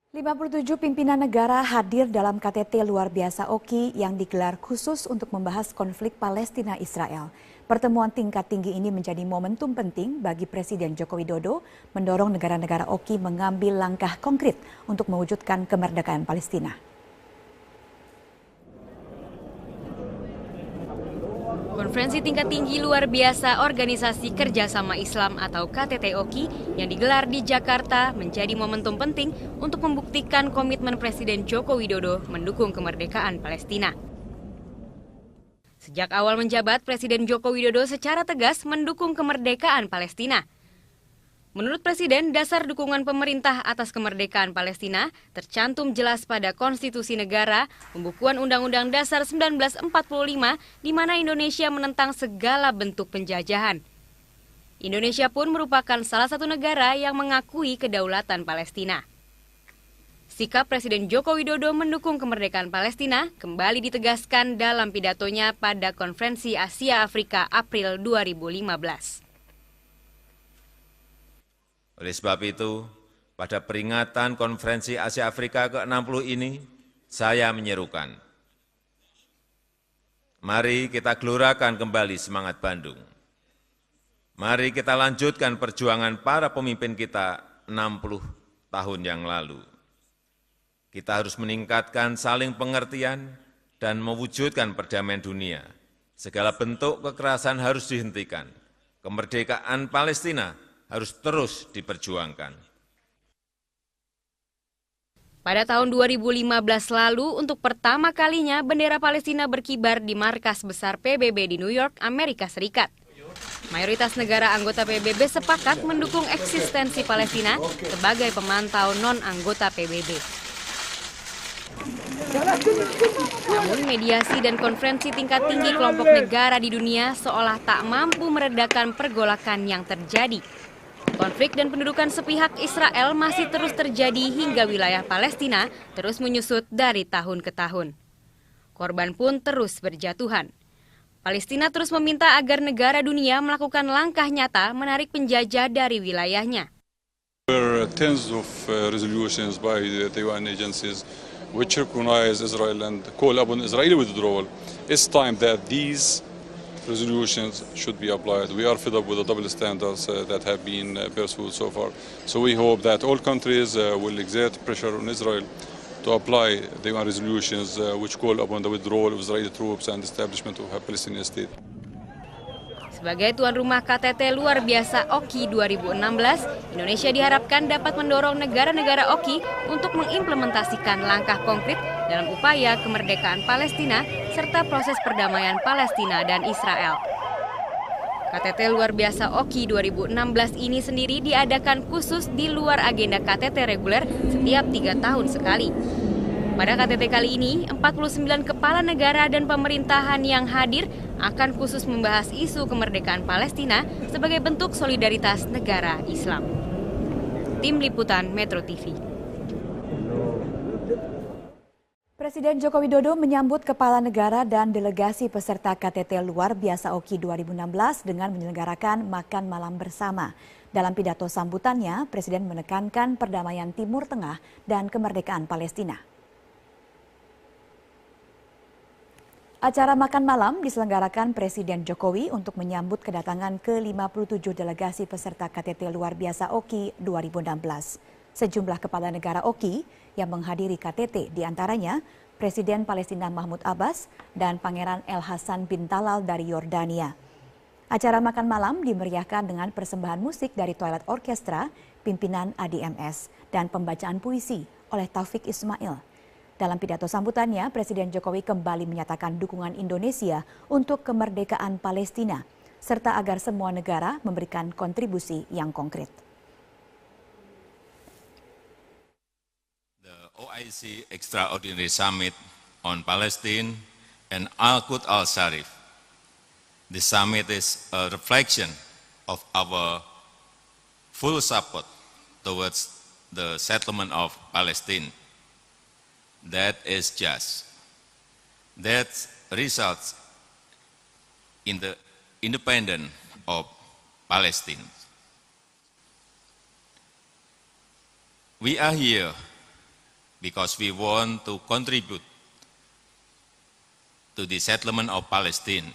57 pimpinan negara hadir dalam KTT luar biasa OKI yang digelar khusus untuk membahas konflik Palestina-Israel. Pertemuan tingkat tinggi ini menjadi momentum penting bagi Presiden Joko Widodo mendorong negara-negara OKI mengambil langkah konkret untuk mewujudkan kemerdekaan Palestina. Konferensi tingkat tinggi luar biasa Organisasi Kerjasama Islam atau KTT OKI yang digelar di Jakarta menjadi momentum penting untuk membuktikan komitmen Presiden Joko Widodo mendukung kemerdekaan Palestina. Sejak awal menjabat, Presiden Joko Widodo secara tegas mendukung kemerdekaan Palestina. Menurut Presiden, dasar dukungan pemerintah atas kemerdekaan Palestina tercantum jelas pada Konstitusi Negara, Pembukuan Undang-Undang Dasar 1945, di mana Indonesia menentang segala bentuk penjajahan. Indonesia pun merupakan salah satu negara yang mengakui kedaulatan Palestina. Sikap Presiden Joko Widodo mendukung kemerdekaan Palestina kembali ditegaskan dalam pidatonya pada Konferensi Asia Afrika April 2015. Oleh sebab itu, pada peringatan Konferensi Asia Afrika ke-60 ini, saya menyerukan, mari kita gelorakan kembali semangat Bandung. Mari kita lanjutkan perjuangan para pemimpin kita 60 tahun yang lalu. Kita harus meningkatkan saling pengertian dan mewujudkan perdamaian dunia. Segala bentuk kekerasan harus dihentikan. Kemerdekaan Palestina harus terus diperjuangkan. Pada tahun 2015 lalu, untuk pertama kalinya bendera Palestina berkibar di markas besar PBB di New York, Amerika Serikat. Mayoritas negara anggota PBB sepakat mendukung eksistensi Palestina sebagai pemantau non-anggota PBB. Namun mediasi dan konferensi tingkat tinggi kelompok negara di dunia seolah tak mampu meredakan pergolakan yang terjadi. Konflik dan pendudukan sepihak Israel masih terus terjadi hingga wilayah Palestina terus menyusut dari tahun ke tahun. Korban pun terus berjatuhan. Palestina terus meminta agar negara dunia melakukan langkah nyata menarik penjajah dari wilayahnya. There are tens of resolutions by the UN agencies which recognize Israel and call upon Israeli withdrawal. It's time that these resolutions should be applied. We are fed up with the double standards that have been pursued so far. So we hope that all countries will exert pressure on Israel to apply the UN resolutions which call upon the withdrawal of Israeli troops and establishment of a Palestinian state. Sebagai tuan rumah KTT luar biasa OKI 2016, Indonesia diharapkan dapat mendorong negara-negara OKI untuk mengimplementasikan langkah konkret dalam upaya kemerdekaan Palestina serta proses perdamaian Palestina dan Israel. KTT luar biasa OKI 2016 ini sendiri diadakan khusus di luar agenda KTT reguler setiap 3 tahun sekali. Pada KTT kali ini, 49 kepala negara dan pemerintahan yang hadir akan khusus membahas isu kemerdekaan Palestina sebagai bentuk solidaritas negara Islam. Tim Liputan Metro TV. Presiden Joko Widodo menyambut kepala negara dan delegasi peserta KTT luar biasa OKI 2016 dengan menyelenggarakan makan malam bersama. Dalam pidato sambutannya, Presiden menekankan perdamaian Timur Tengah dan kemerdekaan Palestina. Acara makan malam diselenggarakan Presiden Jokowi untuk menyambut kedatangan ke-57 delegasi peserta KTT luar biasa OKI 2016. Sejumlah kepala negara OKI yang menghadiri KTT diantaranya Presiden Palestina Mahmud Abbas dan Pangeran El Hassan bin Talal dari Yordania. Acara makan malam dimeriahkan dengan persembahan musik dari Twilight Orchestra, pimpinan ADMS, dan pembacaan puisi oleh Taufik Ismail. Dalam pidato sambutannya, Presiden Jokowi kembali menyatakan dukungan Indonesia untuk kemerdekaan Palestina, serta agar semua negara memberikan kontribusi yang konkret. The OIC Extraordinary Summit on Palestine and Al-Quds Al-Sharif. This summit is a reflection of our full support towards the settlement of Palestine. That is just. That results in the independence of Palestine. We are here because we want to contribute to the settlement of Palestine.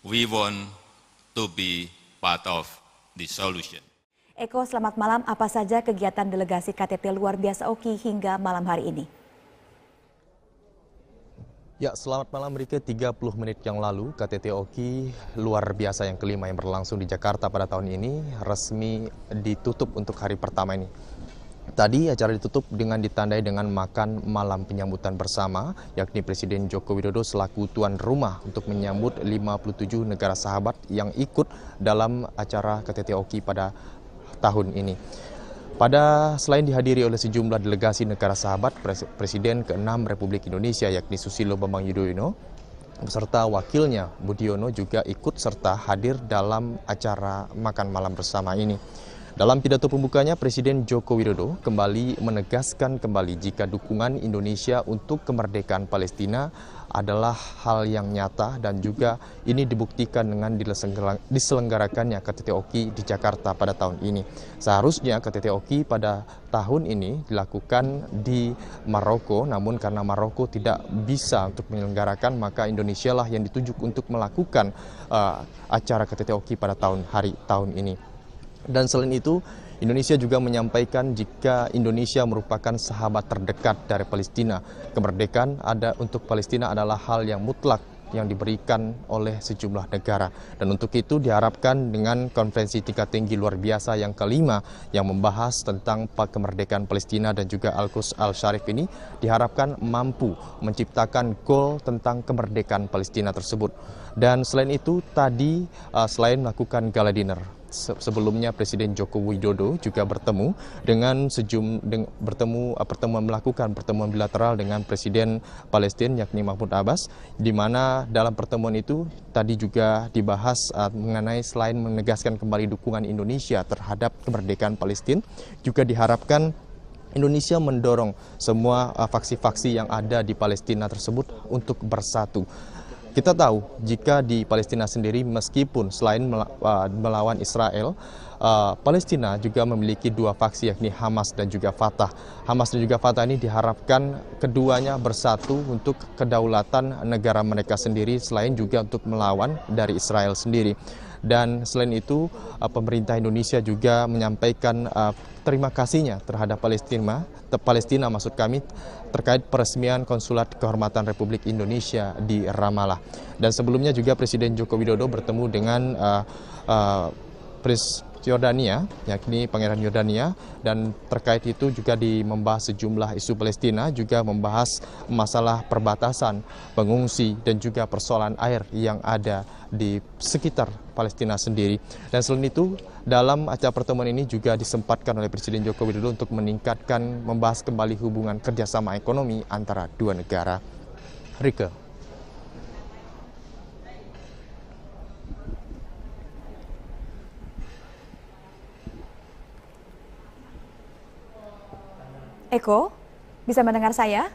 We want to be part of the solution. Eko, selamat malam. Apa saja kegiatan delegasi KTT luar biasa OKI hingga malam hari ini? Ya, selamat malam Rike. 30 menit yang lalu KTT OKI luar biasa yang kelima yang berlangsung di Jakarta pada tahun ini resmi ditutup untuk hari pertama ini. Tadi acara ditutup dengan ditandai dengan makan malam penyambutan bersama, yakni Presiden Joko Widodo selaku tuan rumah untuk menyambut 57 negara sahabat yang ikut dalam acara KTT OKI pada tahun ini. Selain dihadiri oleh sejumlah delegasi negara sahabat, Presiden ke-6 Republik Indonesia yakni Susilo Bambang Yudhoyono beserta wakilnya Budiono juga ikut serta hadir dalam acara makan malam bersama ini. Dalam pidato pembukanya, Presiden Joko Widodo kembali menegaskan jika dukungan Indonesia untuk kemerdekaan Palestina adalah hal yang nyata dan juga ini dibuktikan dengan diselenggarakannya KTT OKI di Jakarta pada tahun ini. Seharusnya KTT OKI pada tahun ini dilakukan di Maroko, namun karena Maroko tidak bisa untuk menyelenggarakan, maka Indonesia lah yang ditunjuk untuk melakukan acara KTT OKI pada tahun ini. Dan selain itu, Indonesia juga menyampaikan jika Indonesia merupakan sahabat terdekat dari Palestina. Kemerdekaan untuk Palestina adalah hal yang mutlak yang diberikan oleh sejumlah negara. Dan untuk itu diharapkan dengan konferensi tingkat tinggi luar biasa yang kelima yang membahas tentang kemerdekaan Palestina dan juga Al-Quds Al-Sharif ini diharapkan mampu menciptakan goal tentang kemerdekaan Palestina tersebut. Dan selain itu tadi selain melakukan gala dinner, sebelumnya Presiden Joko Widodo juga melakukan pertemuan bilateral dengan Presiden Palestina yakni Mahmud Abbas, di mana dalam pertemuan itu tadi juga dibahas mengenai selain menegaskan kembali dukungan Indonesia terhadap kemerdekaan Palestina, juga diharapkan Indonesia mendorong semua faksi-faksi yang ada di Palestina tersebut untuk bersatu. Kita tahu jika di Palestina sendiri meskipun selain melawan Israel, Palestina juga memiliki dua faksi yakni Hamas dan juga Fatah. Hamas dan juga Fatah ini diharapkan keduanya bersatu untuk kedaulatan negara mereka sendiri selain juga untuk melawan dari Israel sendiri. Dan selain itu pemerintah Indonesia juga menyampaikan terima kasihnya terhadap Palestina terkait peresmian Konsulat Kehormatan Republik Indonesia di Ramallah. Dan sebelumnya juga Presiden Joko Widodo bertemu dengan Prince Yordania, yakni Pangeran Yordania, dan terkait itu juga membahas sejumlah isu Palestina, juga membahas masalah perbatasan, pengungsi, dan juga persoalan air yang ada di sekitar Palestina sendiri. Dan selain itu, dalam acara pertemuan ini juga disempatkan oleh Presiden Joko Widodo untuk membahas kembali hubungan kerjasama ekonomi antara dua negara. Rike. Eko, bisa mendengar saya?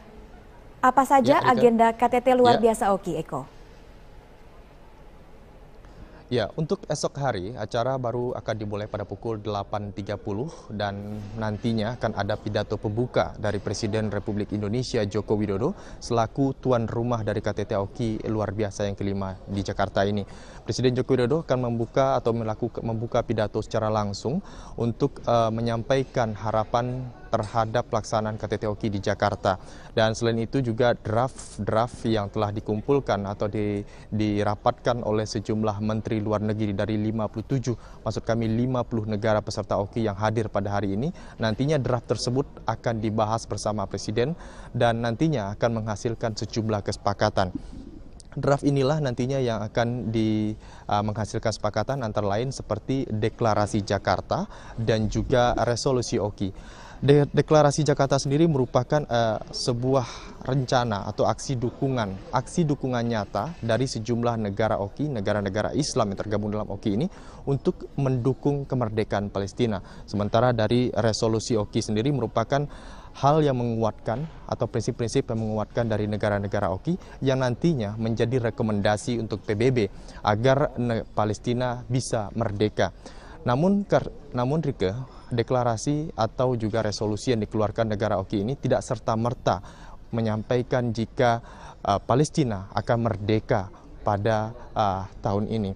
Apa saja agenda KTT luar biasa OKI, Eko? Ya, untuk esok hari acara baru akan dimulai pada pukul 8.30 dan nantinya akan ada pidato pembuka dari Presiden Republik Indonesia Joko Widodo selaku tuan rumah dari KTT OKI luar biasa yang kelima di Jakarta ini. Presiden Joko Widodo akan membuka pidato secara langsung untuk menyampaikan harapan terhadap pelaksanaan KTT OKI di Jakarta. Dan selain itu juga draft yang telah dikumpulkan atau dirapatkan oleh sejumlah menteri luar negeri dari 50 negara peserta OKI yang hadir pada hari ini. Nantinya draft tersebut akan dibahas bersama Presiden dan nantinya akan menghasilkan sejumlah kesepakatan. Draft inilah nantinya yang akan menghasilkan kesepakatan antara lain seperti Deklarasi Jakarta dan juga Resolusi OKI. Deklarasi Jakarta sendiri merupakan sebuah rencana atau aksi dukungan nyata dari sejumlah negara OKI, negara-negara Islam yang tergabung dalam OKI ini untuk mendukung kemerdekaan Palestina. Sementara dari resolusi OKI sendiri merupakan hal yang menguatkan atau prinsip-prinsip yang menguatkan dari negara-negara OKI yang nantinya menjadi rekomendasi untuk PBB agar Palestina bisa merdeka. Namun Rike, deklarasi atau juga resolusi yang dikeluarkan negara oki ini tidak serta-merta menyampaikan jika Palestina akan merdeka pada tahun ini.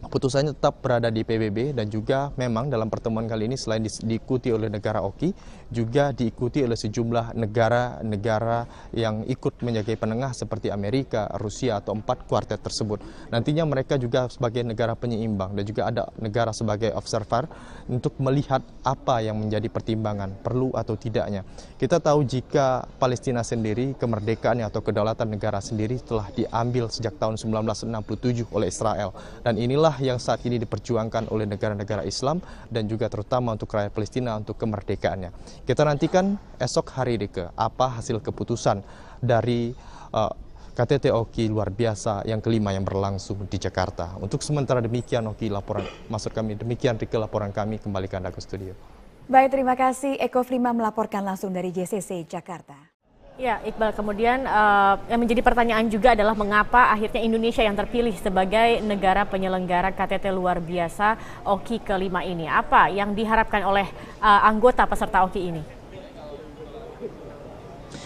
Putusannya tetap berada di PBB dan juga memang dalam pertemuan kali ini selain diikuti oleh negara oki, juga diikuti oleh sejumlah negara-negara yang ikut menjadi penengah seperti Amerika, Rusia atau 4 kuartet tersebut. Nantinya mereka juga sebagai negara penyeimbang dan juga ada negara sebagai observer untuk melihat apa yang menjadi pertimbangan, perlu atau tidaknya. Kita tahu jika Palestina sendiri, kemerdekaannya atau kedaulatan negara sendiri telah diambil sejak tahun 1967 oleh Israel. Dan inilah yang saat ini diperjuangkan oleh negara-negara Islam dan juga terutama untuk rakyat Palestina untuk kemerdekaannya. Kita nantikan esok hari apa hasil keputusan dari KTT Oki luar biasa yang kelima yang berlangsung di Jakarta. Untuk sementara demikian Oki demikian Rike laporan kami, kembali ke Anda ke studio. Baik, terima kasih Eko Flima melaporkan langsung dari JCC Jakarta. Ya, Iqbal, kemudian yang menjadi pertanyaan juga adalah mengapa akhirnya Indonesia yang terpilih sebagai negara penyelenggara KTT luar biasa OKI kelima ini. Apa yang diharapkan oleh anggota peserta OKI ini?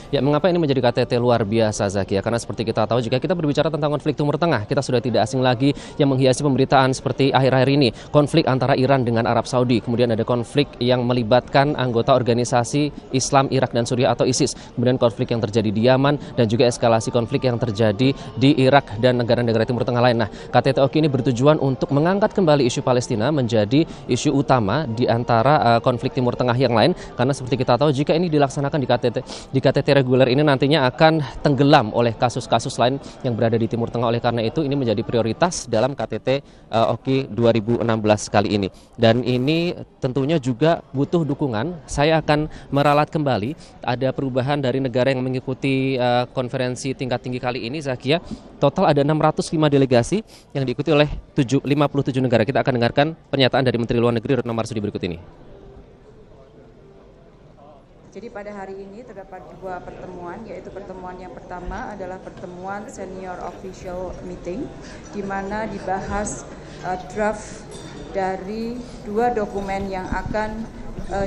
Ya, mengapa ini menjadi KTT luar biasa, Zakia? Karena seperti kita tahu, jika kita berbicara tentang konflik Timur Tengah, kita sudah tidak asing lagi yang menghiasi pemberitaan seperti akhir-akhir ini. Konflik antara Iran dengan Arab Saudi. Kemudian ada konflik yang melibatkan anggota organisasi Islam Irak dan Suriah atau ISIS. Kemudian konflik yang terjadi di Yaman dan juga eskalasi konflik yang terjadi di Irak dan negara-negara Timur Tengah lain. Nah, KTT OKI ini bertujuan untuk mengangkat kembali isu Palestina menjadi isu utama di antara konflik Timur Tengah yang lain. Karena seperti kita tahu, jika ini dilaksanakan di KTT reguler ini nantinya akan tenggelam oleh kasus-kasus lain yang berada di Timur Tengah. Oleh karena itu ini menjadi prioritas dalam KTT OKI 2016 kali ini. Dan ini tentunya juga butuh dukungan. Saya akan meralat kembali ada perubahan dari negara yang mengikuti konferensi tingkat tinggi kali ini, Zakia. Total ada 605 delegasi yang diikuti oleh 57 negara. Kita akan dengarkan pernyataan dari Menteri Luar Negeri Retno Marsudi berikut ini. Jadi pada hari ini terdapat 2 pertemuan, yaitu pertemuan yang pertama adalah pertemuan Senior Official Meeting, di mana dibahas draft dari 2 dokumen yang akan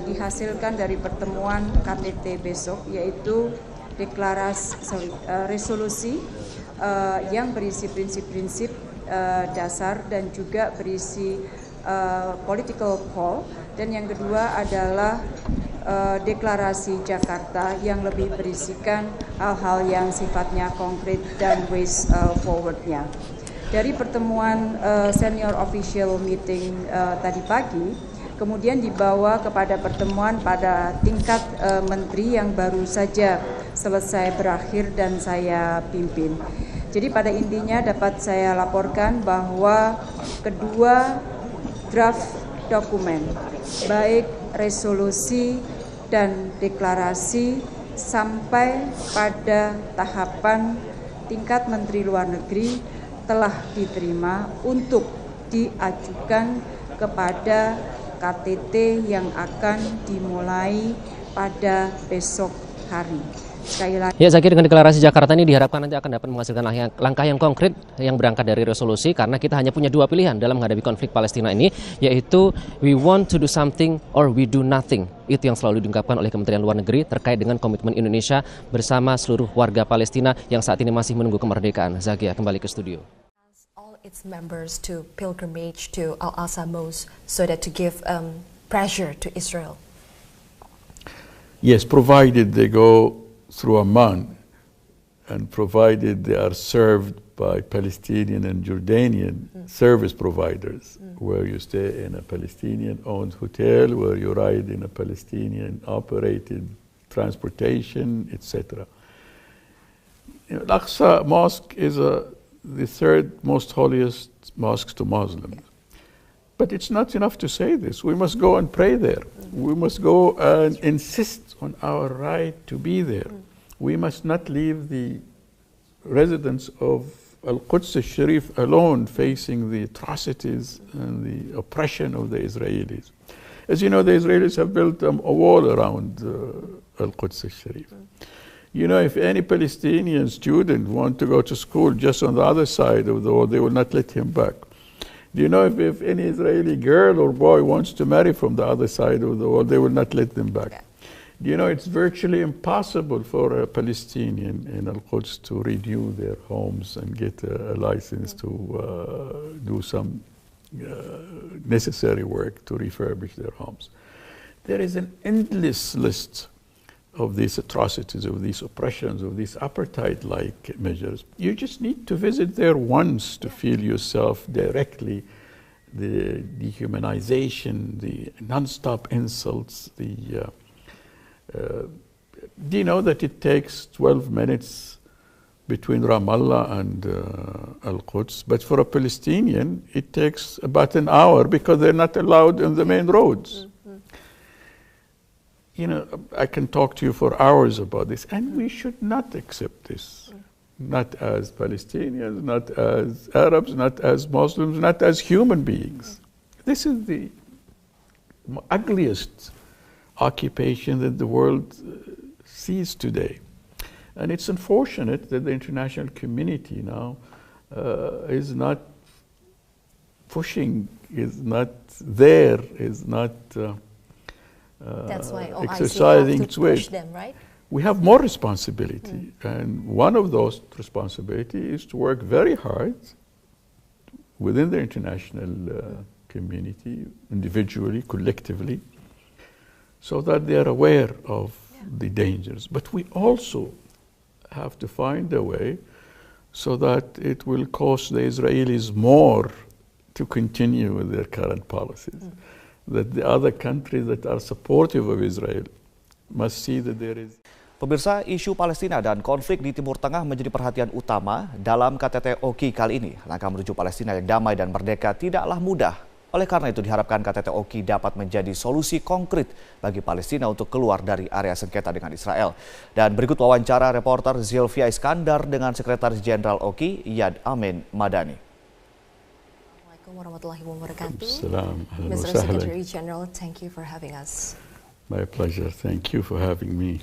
dihasilkan dari pertemuan KTT besok, yaitu resolusi yang berisi prinsip-prinsip dasar dan juga berisi political call, dan yang kedua adalah deklarasi Jakarta yang lebih berisikan hal-hal yang sifatnya konkret dan ways forward-nya. Dari pertemuan Senior Official Meeting tadi pagi, kemudian dibawa kepada pertemuan pada tingkat menteri yang baru saja selesai berakhir dan saya pimpin. Jadi pada intinya dapat saya laporkan bahwa kedua draft dokumen, baik resolusi dan deklarasi, sampai pada tahapan tingkat Menteri Luar Negeri telah diterima untuk diajukan kepada KTT yang akan dimulai pada besok hari. Ya, Zakia, dengan deklarasi Jakarta ini diharapkan nanti akan dapat menghasilkan langkah yang konkret yang berangkat dari resolusi, karena kita hanya punya 2 pilihan dalam menghadapi konflik Palestina ini, yaitu we want to do something or we do nothing. Itu yang selalu diungkapkan oleh Kementerian Luar Negeri terkait dengan komitmen Indonesia bersama seluruh warga Palestina yang saat ini masih menunggu kemerdekaan. Zakia, kembali ke studio. All its members to pilgrimage to Al-Aqsa Mosque so that to give pressure to Israel. Yes, provided they go through Amman, and provided they are served by Palestinian and Jordanian service providers, where you stay in a Palestinian-owned hotel, where you ride in a Palestinian-operated transportation, etc. Al-Aqsa Mosque is the 3rd most holiest mosque to Muslims. But it's not enough to say this. We must go and pray there. We must go and insist on our right to be there. We must not leave the residents of Al-Quds al-Sharif alone facing the atrocities and the oppression of the Israelis. As you know, the Israelis have built a wall around Al-Quds al-Sharif. You know, if any Palestinian student want to go to school just on the other side of the wall, they will not let him back. Do you know if any Israeli girl or boy wants to marry from the other side of the world, they will not let them back? Yeah. Do you know it's virtually impossible for a Palestinian in Al-Quds to renew their homes and get a license to do some necessary work to refurbish their homes? There is an endless list of these atrocities, of these oppressions, of these apartheid-like measures. You just need to visit there once to feel yourself directly the dehumanization, the non-stop insults, do you know that it takes 12 minutes between Ramallah and Al-Quds, but for a Palestinian it takes about an hour because they're not allowed on the main roads. You know, I can talk to you for hours about this, and we should not accept this. Not as Palestinians, not as Arabs, not as Muslims, not as human beings. This is the ugliest occupation that the world sees today. And it's unfortunate that the international community now is not pushing, is not there, is not that's why OIC exercising have its to weight. push them, right? We have more responsibility, and one of those responsibilities is to work very hard within the international community, individually, collectively, so that they are aware of the dangers. But we also have to find a way so that it will cost the Israelis more to continue with their current policies. That the other countries that are supportive of Israel must see that there is. Pemirsa, isu Palestina dan konflik di Timur Tengah menjadi perhatian utama dalam KTT OKI kali ini. Langkah menuju Palestina yang damai dan merdeka tidaklah mudah. Oleh karena itu diharapkan KTT OKI dapat menjadi solusi konkret bagi Palestina untuk keluar dari area sengketa dengan Israel. Dan berikut wawancara reporter Zilvia Iskandar dengan Sekretaris Jenderal OKI, Yad Amin Madani. Warahmatullahi wabarakatuh. Mr. Secretary General, thank you for having us. My pleasure. Thank you for having me.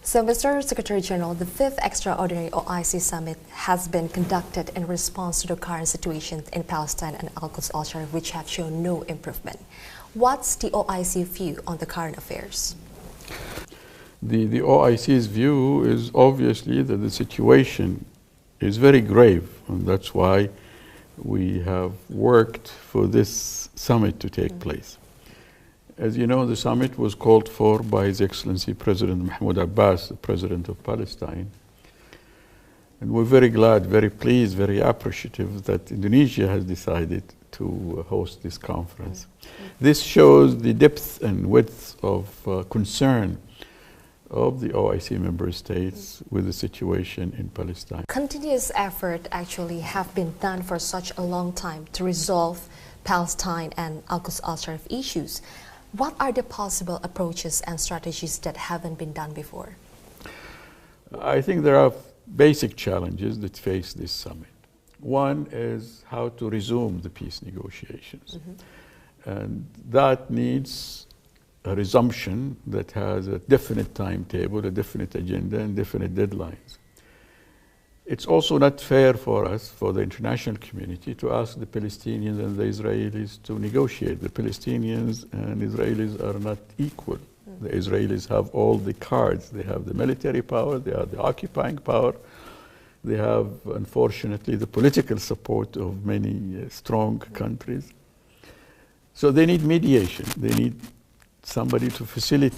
So, Mr. Secretary General, the 5th Extraordinary OIC Summit has been conducted in response to the current situation in Palestine and Al-Quds Al-Sharif, which have shown no improvement. What's the OIC view on the current affairs? The OIC's view is obviously that the situation is very grave, and that's why we have worked for this summit to take place. As you know, the summit was called for by His Excellency President Mahmoud Abbas, the President of Palestine. And we're very glad, very pleased, very appreciative that Indonesia has decided to host this conference. This shows the depth and width of concern of the OIC member states with the situation in Palestine. Continuous effort actually have been done for such a long time to resolve Palestine and Al-Quds Al-Sharif issues. What are the possible approaches and strategies that haven't been done before? I think there are basic challenges that face this summit. One is how to resume the peace negotiations. And that needs a resumption that has a definite timetable, a definite agenda, and definite deadlines. It's also not fair for us, for the international community, to ask the Palestinians and the Israelis to negotiate. The Palestinians and Israelis are not equal. The Israelis have all the cards. They have the military power, they have the occupying power, they have, unfortunately, the political support of many strong countries. So they need mediation. They need somebody to facilitate